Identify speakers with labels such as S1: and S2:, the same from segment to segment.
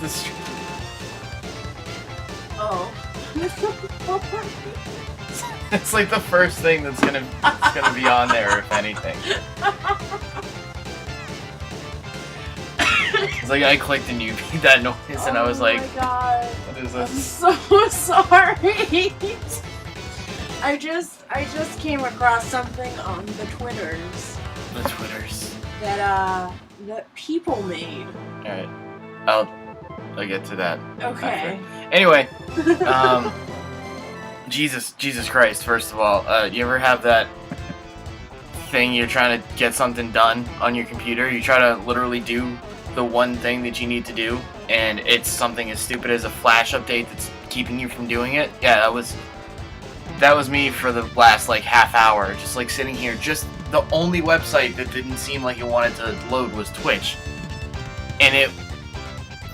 S1: the stream.
S2: Oh.
S1: It's like the first thing that's gonna be on there, if anything. It's like I clicked and you made that noise, and I was like,
S2: "Oh my god,
S1: "What is
S2: I'm
S1: this?"
S2: so sorry." I just came across something on the Twitters
S1: The Twitters.
S2: that people made.
S1: All right, I'll get to that.
S2: Okay.
S1: After. Anyway, Jesus Christ! First of all, you ever have that thing you're trying to get something done on your computer? You try to literally do the one thing that you need to do, and it's something as stupid as a Flash update that's keeping you from doing it. Yeah, that was me for the last like half hour, just like sitting here. Just the only website that didn't seem like it wanted to load was Twitch, and it,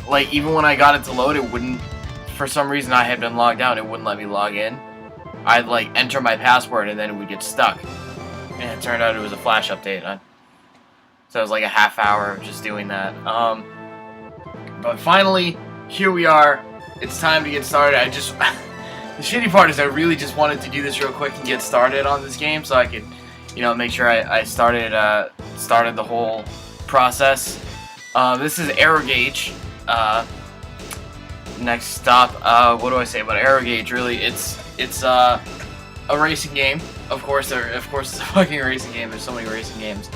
S1: like, even when I got it to load, it wouldn't. For some reason, I had been logged out. It wouldn't let me log in. I'd like enter my password, and then it would get stuck. And it turned out it was a Flash update. So it was like a half hour of just doing that. But finally, here we are. It's time to get started. The shitty part is I really just wanted to do this real quick and get started on this game so I could, make sure I started the whole process. This is AeroGauge. Next stop. What do I say about AeroGauge? Really, it's a racing game. Of course, it's a fucking racing game. There's so many racing games,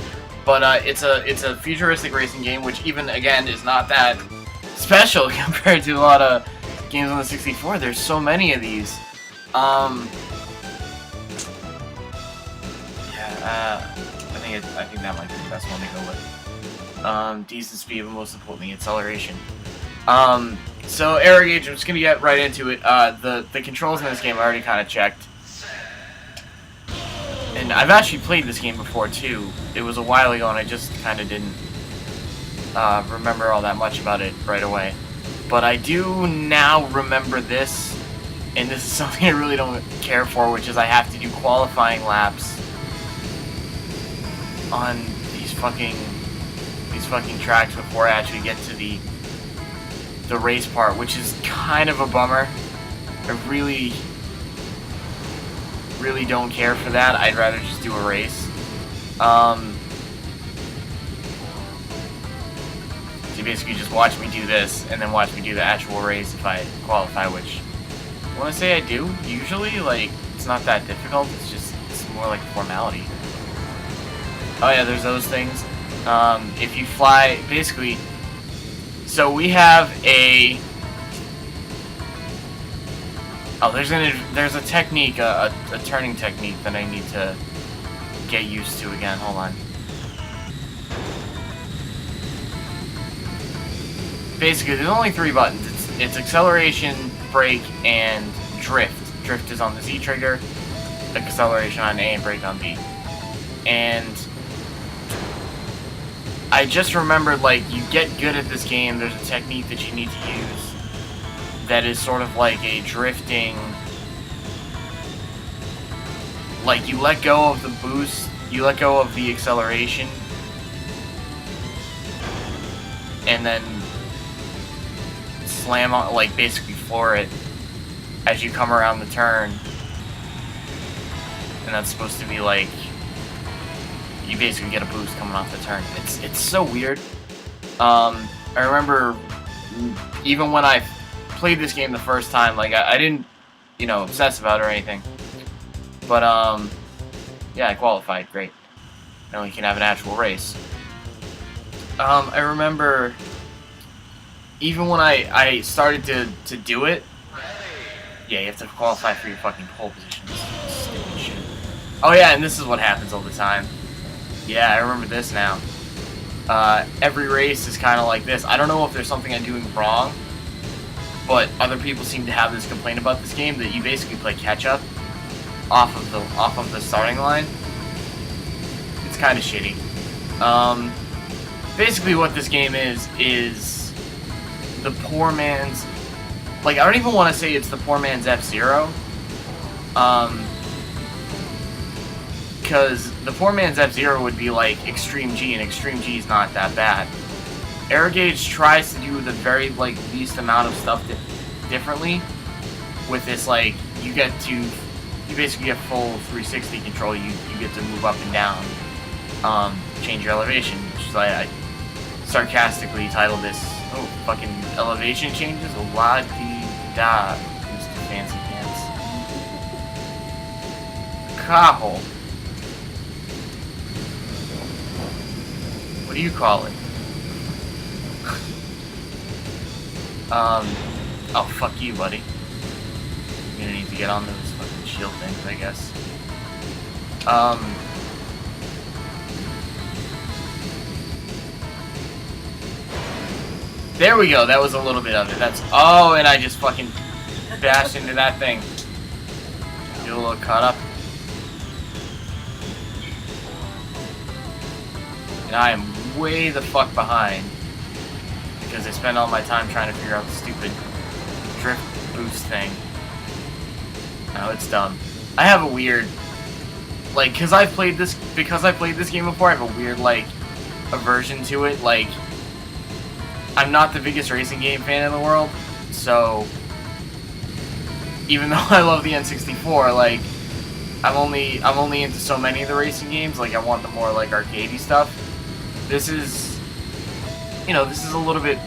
S1: but it's a futuristic racing game, which even again is not that special compared to a lot of games on the 64. There's so many of these. I think that might be the best one to go with. Decent speed, but most importantly, acceleration. So AeroGauge, I'm just gonna get right into it. The controls in this game I already kind of checked. And I've actually played this game before too. It was a while ago and I just kind of didn't remember all that much about it right away. But I do now remember this, and this is something I really don't care for, which is I have to do qualifying laps on these fucking tracks before I actually get to the race part, which is kind of a bummer. I really don't care for that. I'd rather just do a race. So you basically just watch me do this, and then watch me do the actual race if I qualify, which I want to say I do. Usually, like, it's not that difficult. It's more like a formality. Oh yeah, there's those things. If you fly, basically, so we have a... Oh, there's a technique, a turning technique that I need to get used to again. Hold on. Basically, there's only 3 buttons. It's acceleration, brake, and drift. Drift is on the Z trigger, acceleration on A, and brake on B. And I just remembered, like, you get good at this game, there's a technique that you need to use that is sort of like a drifting, like, you let go of the boost, you let go of the acceleration, and then slam on, like, basically floor it as you come around the turn. And that's supposed to be like, you basically get a boost coming off the turn. It's so weird. I remember even when I played this game the first time, like, I didn't, obsess about it or anything. But yeah, I qualified. Great. Now we can have an actual race. I remember even when I started to do it, yeah, you have to qualify for your fucking pole position. Stupid shit. Oh yeah, and this is what happens all the time. Yeah, I remember this now. Every race is kind of like this. I don't know if there's something I'm doing wrong, but other people seem to have this complaint about this game that you basically play catch up off of the starting line. It's kind of shitty. Basically what this game is the poor man's, like, I don't even want to say it's the poor man's F-Zero, because the poor man's F-Zero would be like Extreme G, and Extreme G is not that bad. AeroGauge tries to do the very like least amount of stuff differently. With this, like you basically get full 360 control. You get to move up and down, change your elevation. Which is I sarcastically titled this, "Oh, fucking elevation changes, a la di da." Mr. Fancy Pants. Cajo. What do you call it? Oh, fuck you, buddy. You're gonna need to get on those fucking shield things, I guess. There we go, that was a little bit of it. That's, oh, and I just fucking bashed into that thing. Get a little caught up. And I am way the fuck behind. Because I spend all my time trying to figure out the stupid drift boost thing. Oh, it's dumb. I have a weird, like, because I played this game before, I have a weird, like, aversion to it. Like, I'm not the biggest racing game fan in the world, so even though I love the N64, like, I'm only into so many of the racing games. Like, I want the more, like, arcadey stuff. This is, you know, this is a little bit,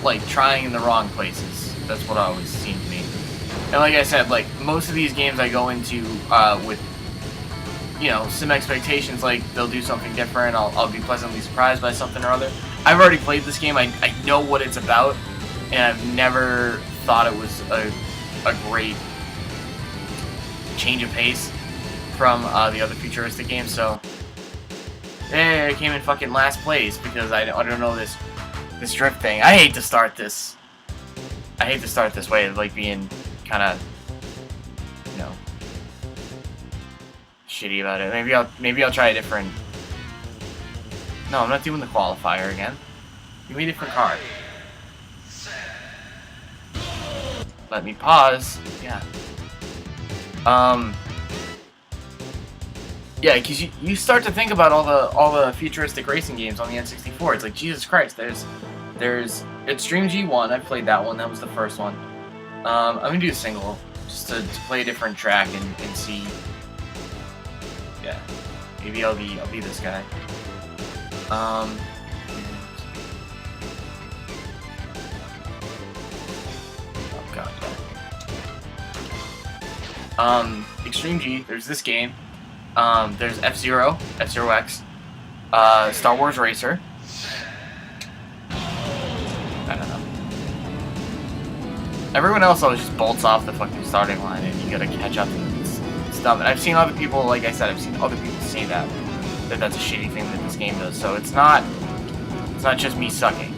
S1: like, trying in the wrong places. That's what it always seemed to me. And like I said, like, most of these games I go into with, you know, some expectations, like, they'll do something different, I'll be pleasantly surprised by something or other. I've already played this game, I know what it's about, and I've never thought it was a great change of pace from the other futuristic games, so... Hey, I came in fucking last place because I don't know this drift thing. I hate to start this. I hate to start this way of, like, being kind of, you know, shitty about it. Maybe I'll try a different. No, I'm not doing the qualifier again. Give me a different card. Let me pause. Yeah. Yeah, because you start to think about all the futuristic racing games on the N64. It's like, Jesus Christ, there's Extreme G1. I played that one. That was the first one. I'm gonna do a single just to play a different track and see. Yeah, maybe I'll be this guy. Oh god. Extreme G. There's this game. There's F-Zero, F-Zero X, Star Wars Racer. I don't know. Everyone else always just bolts off the fucking starting line and you gotta catch up to them. It's dumb. And I've seen other people, like I said, I've seen other people say that's a shitty thing that this game does. So it's not just me sucking.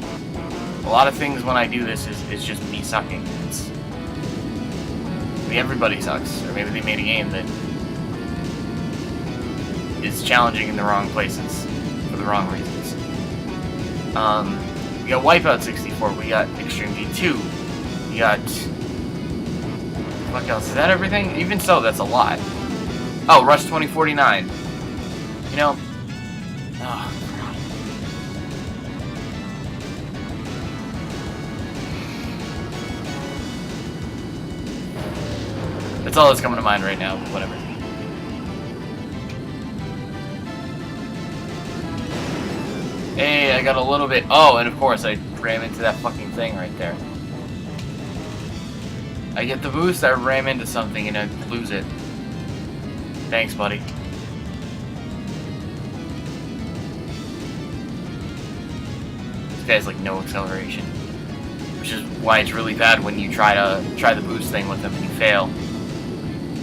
S1: A lot of things when I do this is just me sucking. Maybe everybody sucks, or maybe they made a game that is challenging in the wrong places for the wrong reasons. We got Wipeout 64, we got Extreme G2, we got... What else? Is that everything? Even so, that's a lot. Oh, Rush 2049. You know... Oh, that's all that's coming to mind right now, but whatever. Hey, I got a little bit... Oh, and of course, I ram into that fucking thing right there. I get the boost, I ram into something, and I lose it. Thanks, buddy. This guy's like no acceleration. Which is why it's really bad when you try the boost thing with him and you fail.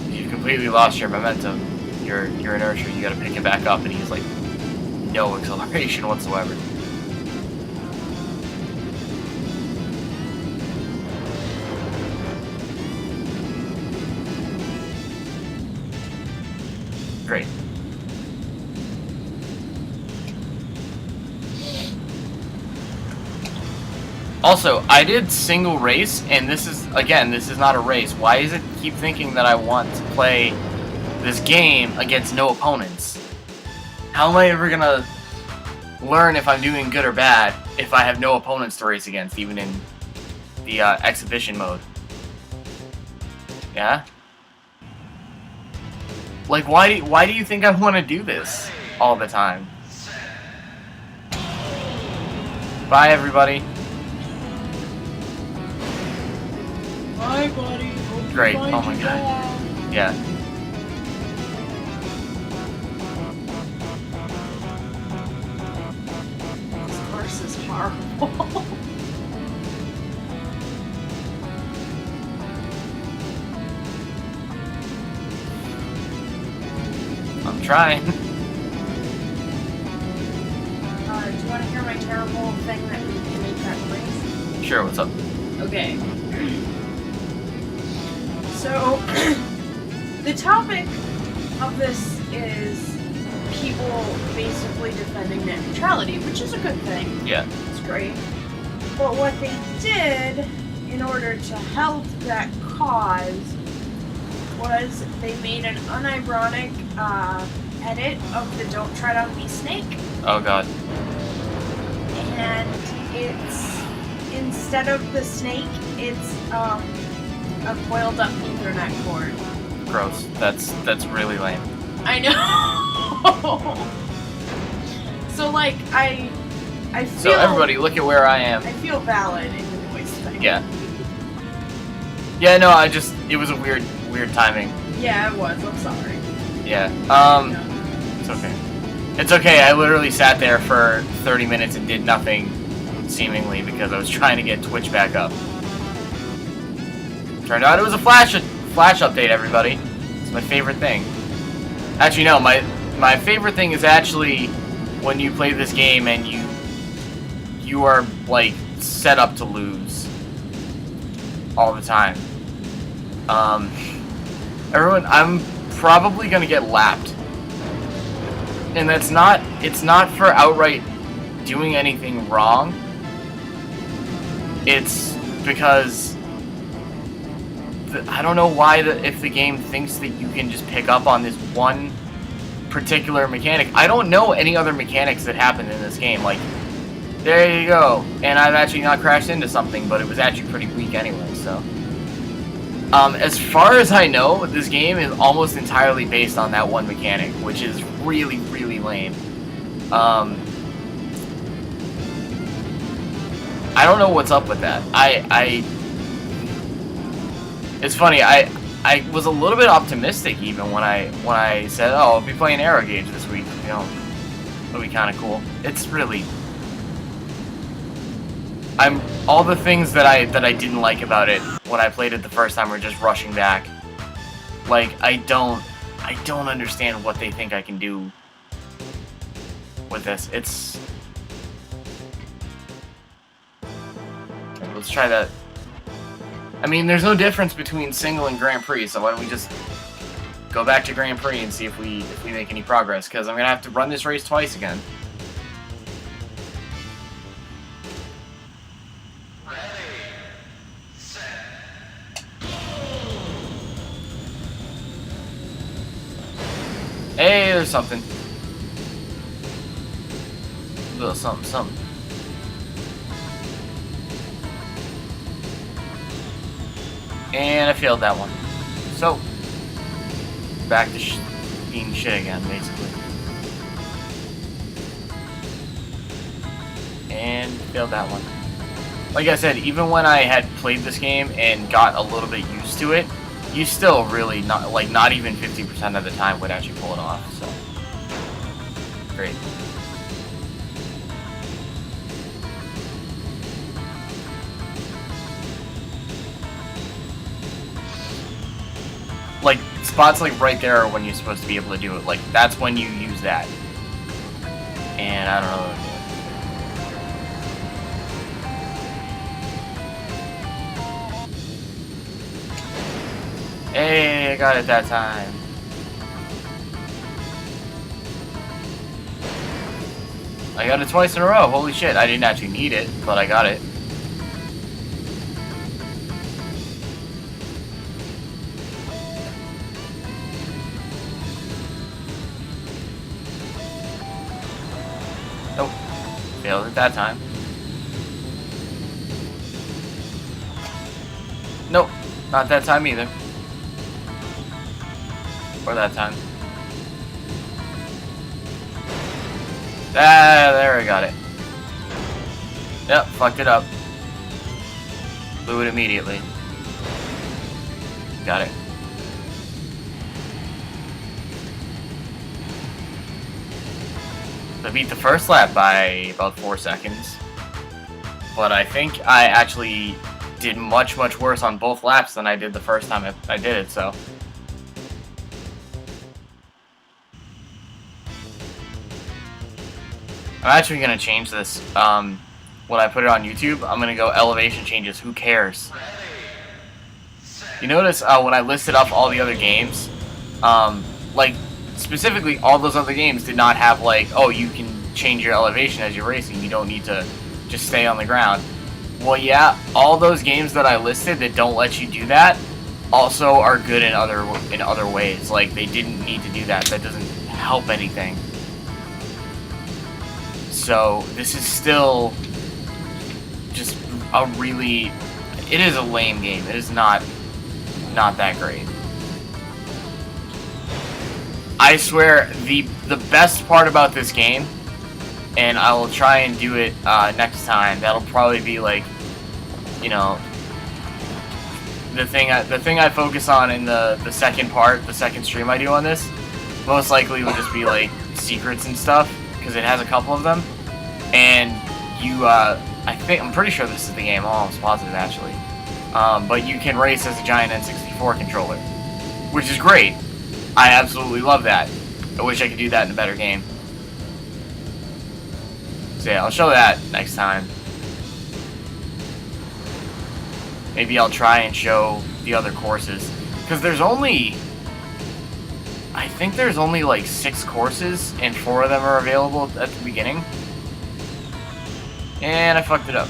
S1: You've completely lost your momentum, your inertia, you gotta pick it back up, and he's like no acceleration whatsoever. Great. Also, I did single race, and this is not a race. Why does it keep thinking that I want to play this game against no opponents? How am I ever gonna... learn if I'm doing good or bad if I have no opponents to race against, even in the exhibition mode. Yeah? Like, why do you think I want to do this all the time? Bye, everybody.
S2: Bye, buddy. Hope you
S1: Great.
S2: find
S1: Oh my
S2: your
S1: god.
S2: dad.
S1: Yeah.
S2: This course is horrible.
S1: I'm trying.
S2: Do you want to hear my terrible thing that made me make that noise?
S1: Sure, what's up?
S2: Okay. So, the topic of this is people basically defending net neutrality, which is a good thing.
S1: Yeah.
S2: It's great. But what they did in order to help that cause was they made an unironic edit of the Don't Tread on Me snake.
S1: Oh god.
S2: And it's, instead of the snake, it's a coiled up Ethernet cord.
S1: Gross. That's really lame.
S2: I know. So like I feel.
S1: So everybody, look at where I am.
S2: I feel valid in the voice thing.
S1: Yeah. Yeah. No, it was a weird timing.
S2: Yeah, it was. I'm sorry.
S1: Yeah.
S2: No.
S1: It's okay. It's okay. I literally sat there for 30 minutes and did nothing, seemingly, because I was trying to get Twitch back up. Turned out it was a flash update, everybody. It's my favorite thing. Actually, no, my favorite thing is actually when you play this game and you are, like, set up to lose all the time. Everyone, I'm probably gonna get lapped. And it's not for outright doing anything wrong. It's because I don't know why if the game thinks that you can just pick up on this one particular mechanic. I don't know any other mechanics that happen in this game. Like, there you go. And I've actually not crashed into something, but it was actually pretty weak anyway, so. As far as I know, this game is almost entirely based on that one mechanic, which is really, really lame. I don't know what's up with that. It's funny, I was a little bit optimistic even when I said, oh, I'll be playing AeroGauge this week, you know, it'll be kind of cool. It's really, all the things that I didn't like about it when I played it the first time were just rushing back. Like, I don't understand what they think I can do with this. Let's try that. I mean, there's no difference between single and Grand Prix, so why don't we just go back to Grand Prix and see if we make any progress, because I'm gonna have to run this race twice again. Hey, there's something. A little something. And I failed that one. So, back to being shit again, basically. And failed that one. Like I said, even when I had played this game and got a little bit used to it, you still really, not even 50% of the time would actually pull it off, so. Great. Like, spots like right there are when you're supposed to be able to do it. Like, that's when you use that. And I don't know. Hey, I got it that time. I got it twice in a row. Holy shit, I didn't actually need it, but I got it. Nope. Failed it that time. Nope, not that time either. Or that time. Ah, there I got it. Yep, fucked it up. Blew it immediately. Got it. I beat the first lap by about 4 seconds. But I think I actually did much worse on both laps than I did the first time I did it, so. I'm actually going to change this. When I put it on YouTube, I'm going to go elevation changes. Who cares? You notice when I listed up all the other games, like, specifically all those other games did not have, like, oh, you can change your elevation as you're racing. You don't need to just stay on the ground. Well, yeah, all those games that I listed that don't let you do that also are good in other ways. Like, they didn't need to do that. That doesn't help anything. So, this is still just a really... It is a lame game. It is not that great. I swear, the best part about this game, and I will try and do it next time, that'll probably be like, you know, the thing I focus on in the second part, the second stream I do on this, most likely will just be like secrets and stuff, because it has a couple of them, and you, I'm pretty sure this is the game, I'm almost positive actually, but you can race as a giant N64 controller, which is great. I absolutely love that. I wish I could do that in a better game. So yeah, I'll show that next time. Maybe I'll try and show the other courses. Because there's only... I think there's only like 6 courses, and 4 of them are available at the beginning. And I fucked it up.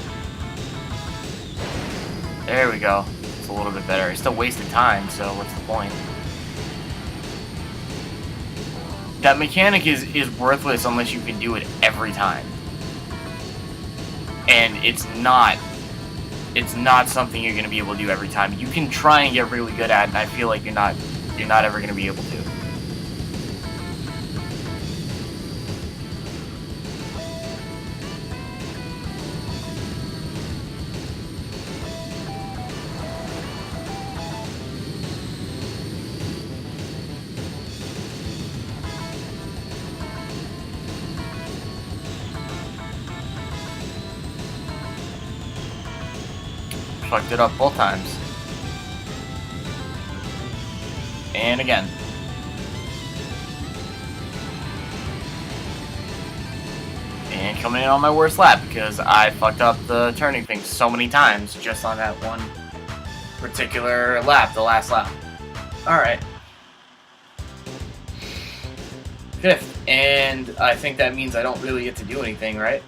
S1: There we go. It's a little bit better. I still wasted time, so what's the point? That mechanic is worthless unless you can do it every time. And it's not something you're going to be able to do every time. You can try and get really good at it, and I feel like you're not ever going to be able to. Fucked it up both times. And again. And coming in on my worst lap because I fucked up the turning thing so many times just on that one particular lap, the last lap. Alright. 5th. And I think that means I don't really get to do anything, right?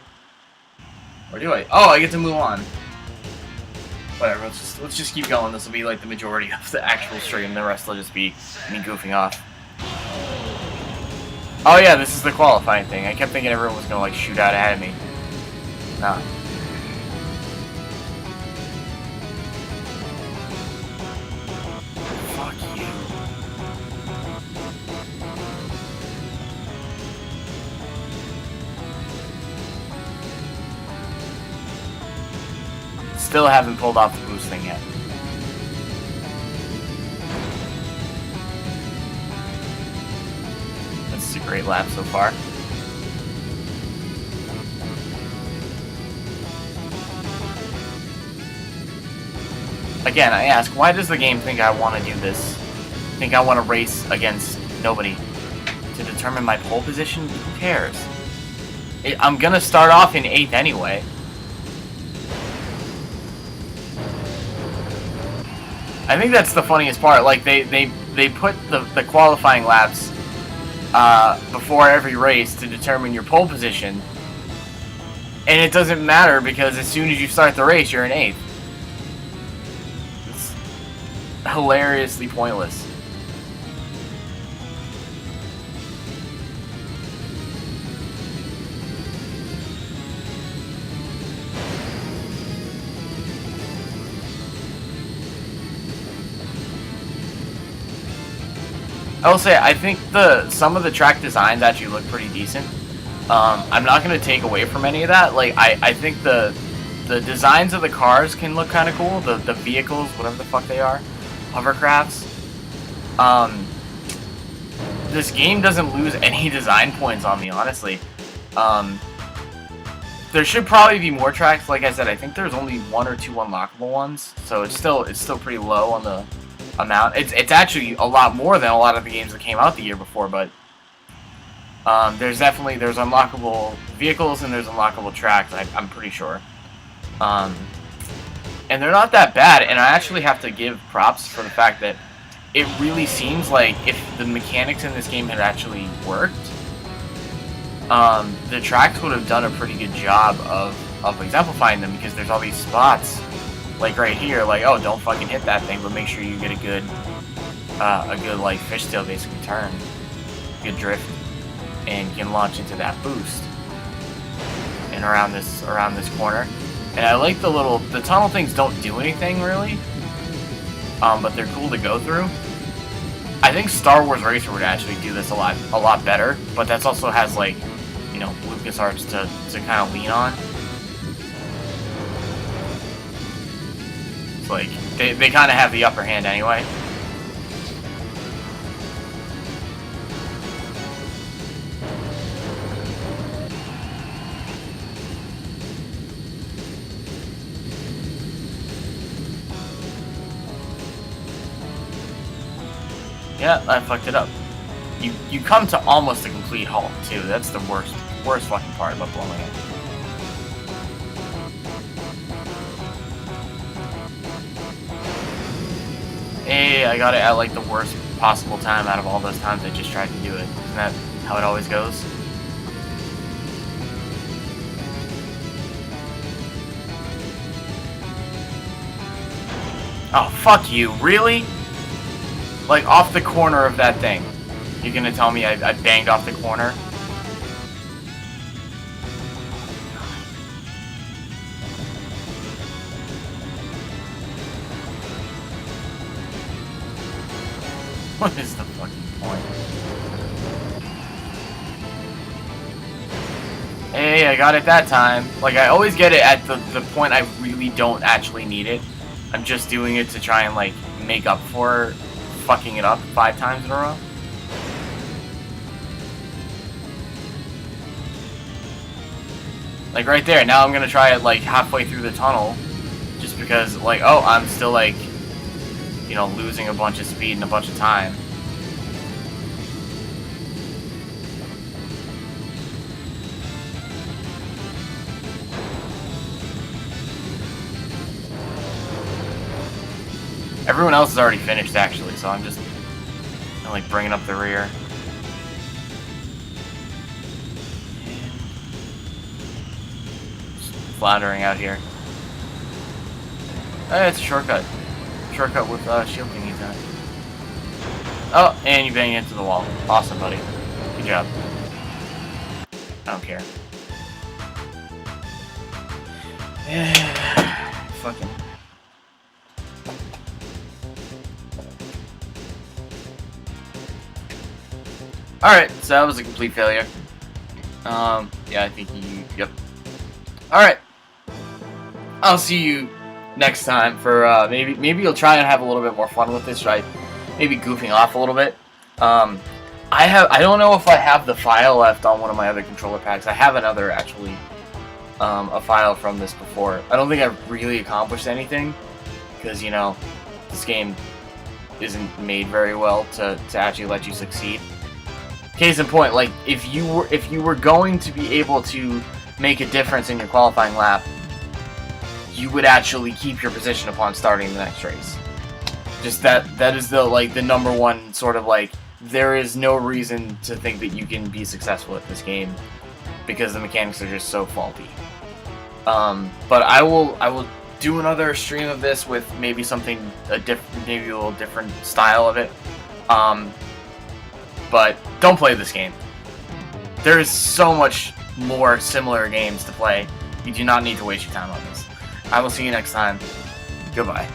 S1: Or do I? Oh, I get to move on. Whatever, let's just keep going. This will be like the majority of the actual stream. The rest will just be me goofing off. Oh yeah, this is the qualifying thing. I kept thinking everyone was gonna like shoot out ahead of me. Nah. Fuck you. Still haven't pulled off the boost thing yet. This is a great lap so far. Again, I ask, why does the game think I want to do this? Think I want to race against nobody? To determine my pole position? Who cares? I'm gonna start off in 8th anyway. I think that's the funniest part. Like they put the qualifying laps before every race to determine your pole position, and it doesn't matter because as soon as you start the race, you're in 8th. It's hilariously pointless. I will say I think some of the track designs actually look pretty decent. I'm not going to take away from any of that. Like I think the designs of the cars can look kind of cool. The vehicles, whatever the fuck they are, hovercrafts. This game doesn't lose any design points on me, honestly. There should probably be more tracks. Like I said, I think there's only 1 or 2 unlockable ones, so it's still pretty low on the amount. It's actually a lot more than a lot of the games that came out the year before, but there's unlockable vehicles and there's unlockable tracks. I'm pretty sure, and they're not that bad. And I actually have to give props for the fact that it really seems like if the mechanics in this game had actually worked, the tracks would have done a pretty good job of exemplifying them, because there's all these spots, like right here, like, oh, don't fucking hit that thing, but make sure you get a good like fishtail basically turn, good drift, and you can launch into that boost and around this corner. And I like the tunnel things don't do anything really, but they're cool to go through. I think Star Wars Racer would actually do this a lot better, but that also has, like, you know, LucasArts to kind of lean on. It's like they kind of have the upper hand anyway. Yeah, I fucked it up. You come to almost a complete halt too. That's the worst fucking part about blowing it. Hey, I got it at like the worst possible time out of all those times I just tried to do it. Isn't that how it always goes? Oh, fuck you. Really? Like, off the corner of that thing. You're gonna tell me I banged off the corner? What is the fucking point? Hey, I got it that time. Like, I always get it at the point I really don't actually need it. I'm just doing it to try and, like, make up for fucking it up 5 times in a row. Like right there, now I'm gonna try it like halfway through the tunnel, just because, like, oh, I'm still, like, you know, losing a bunch of speed and a bunch of time. Everyone else is already finished, actually, so I'm just like bringing up the rear. Just floundering out here. Oh, it's a shortcut. Shortcut with shield thingies on it. Oh, and you bang into the wall. Awesome, buddy. Good job. I don't care. Fucking. Alright, so that was a complete failure. Yeah, I think yep. Alright. I'll see you next time for, maybe you'll try and have a little bit more fun with this, right? Maybe goofing off a little bit. I don't know if I have the file left on one of my other controller packs. I have another, actually, a file from this before. I don't think I've really accomplished anything, because, you know, this game isn't made very well to actually let you succeed. Case in point, like, if you were going to be able to make a difference in your qualifying lap, you would actually keep your position upon starting the next race. Just that is the, like, the number one sort of, like, there is no reason to think that you can be successful at this game because the mechanics are just so faulty. But I will do another stream of this with maybe maybe a little different style of it. But don't play this game. There is so much more similar games to play. You do not need to waste your time on this. I will see you next time. Goodbye.